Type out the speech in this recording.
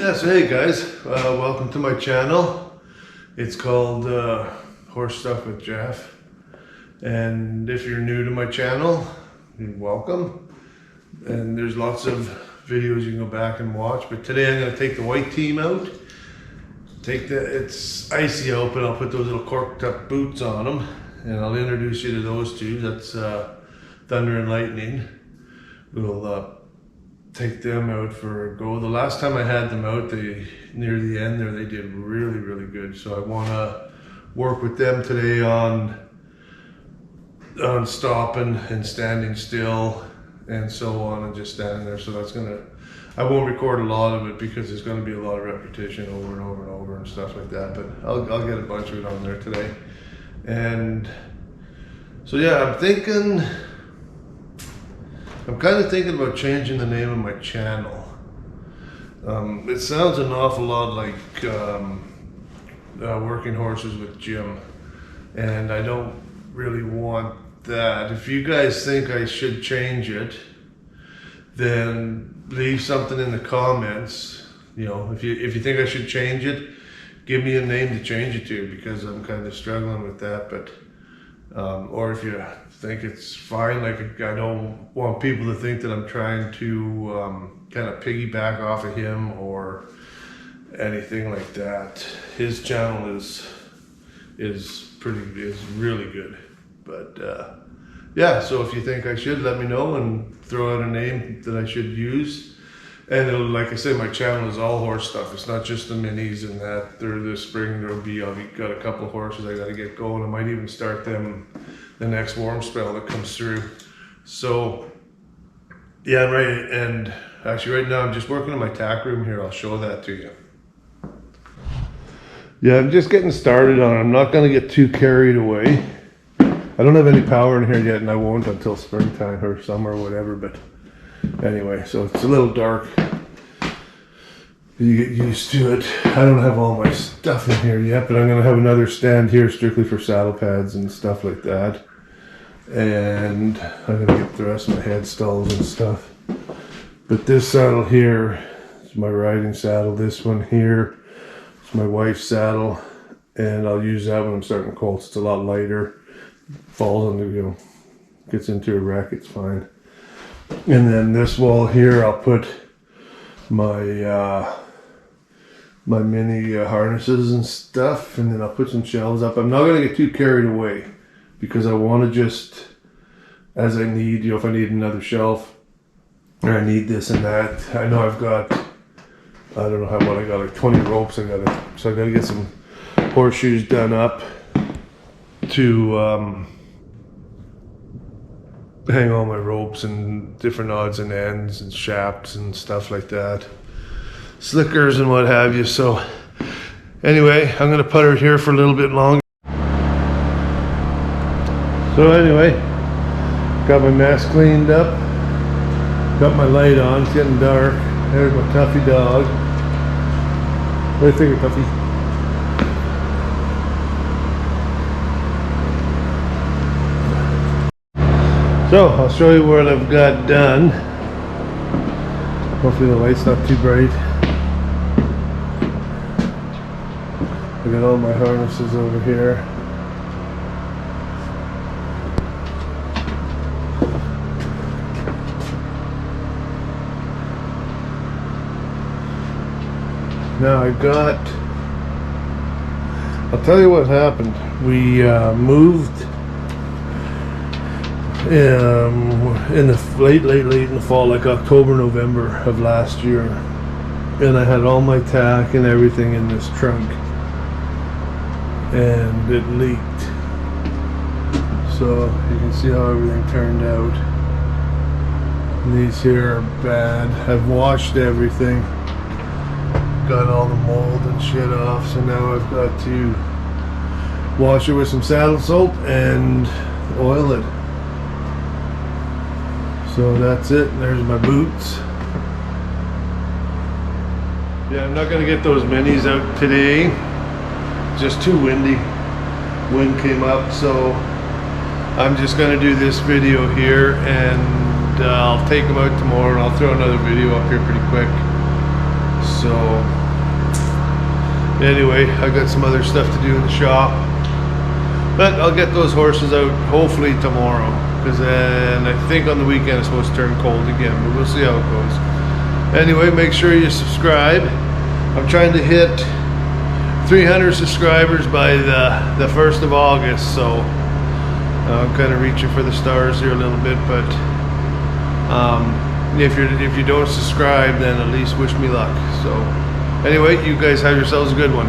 Yeah, so hey guys, welcome to my channel. It's called Horse Stuff with Jeff. And if you're new to my channel, you're welcome. And there's lots of videos you can go back and watch. But today I'm going to take the white team out. It's icy out, but I'll put those little corked up boots on them. And I'll introduce you to those two. That's Thunder and Lightning. We'll take them out for a go. The last time I had them out, near the end there, they did really good. So I want to work with them today on stopping and standing still and so on, and just standing there. So I won't record a lot of it because there's going to be a lot of repetition over and over and over and stuff like that. But I'll get a bunch of it on there today. And so yeah, I'm kind of thinking about changing the name of my channel. It sounds an awful lot like Working Horses with Jim, and I don't really want that. If you guys think I should change it, then leave something in the comments. You know, if you think I should change it, give me a name to change it to, because I'm kind of struggling with that. But or if you think it's fine, like, I don't want people to think that I'm trying to kind of piggyback off of him or anything like that. His channel is really good. But yeah, so if you think I should, let me know and throw out a name that I should use. And like I said, my channel is all horse stuff. It's not just the minis and that. This spring I've got a couple of horses I got to get going. I might even start them the next warm spell that comes through. So yeah, right. And actually right now I'm just working in my tack room here. I'll show that to you. Yeah, I'm just getting started on it. I'm not going to get too carried away. I don't have any power in here yet, and I won't until springtime or summer or whatever. But anyway, so it's a little dark. You get used to it. I don't have all my stuff in here yet, but I'm going to have another stand here strictly for saddle pads and stuff like that. And I'm going to get the rest of my head stalls and stuff. But this saddle here is my riding saddle. This one here is my wife's saddle, and I'll use that when I'm starting colts. It's a lot lighter. Falls under, gets into a wreck, it's fine. And then this wall here, I'll put my my mini harnesses and stuff, and then I'll put some shelves up. I'm not going to get too carried away, because I want to just, as I need, if I need another shelf, or I need this and that. I know I've got, I don't know what I got, like 20 ropes so I got to get some horseshoes done up to hang all my ropes and different odds and ends and shafts and stuff like that, slickers and what have you. So anyway, I'm going to put her here for a little bit longer. So anyway, got my mess cleaned up, got my light on. It's getting dark. There's my Tuffy dog. What do you think of Tuffy? So I'll show you what I've got done. Hopefully the light's not too bright. I got all my harnesses over here. Now I'll tell you what happened. We moved in the late in the fall, like October, November of last year, and I had all my tack and everything in this trunk, and it leaked. So you can see how everything turned out. And these here are bad. I've washed everything, got all the mold and shit off, so now I've got to wash it with some saddle soap and oil it. So that's it. There's my boots. Yeah, I'm not going to get those minis out today. It's just too windy. Wind came up, so I'm just going to do this video here, and I'll take them out tomorrow, and I'll throw another video up here pretty quick. So anyway, I got some other stuff to do in the shop, but I'll get those horses out hopefully tomorrow, because then I think on the weekend it's supposed to turn cold again, but we'll see how it goes. Anyway, make sure you subscribe. I'm trying to hit 300 subscribers by the 1st of August, so I'm kind of reaching for the stars here a little bit, but if you don't subscribe, then at least wish me luck. So anyway, you guys have yourselves a good one.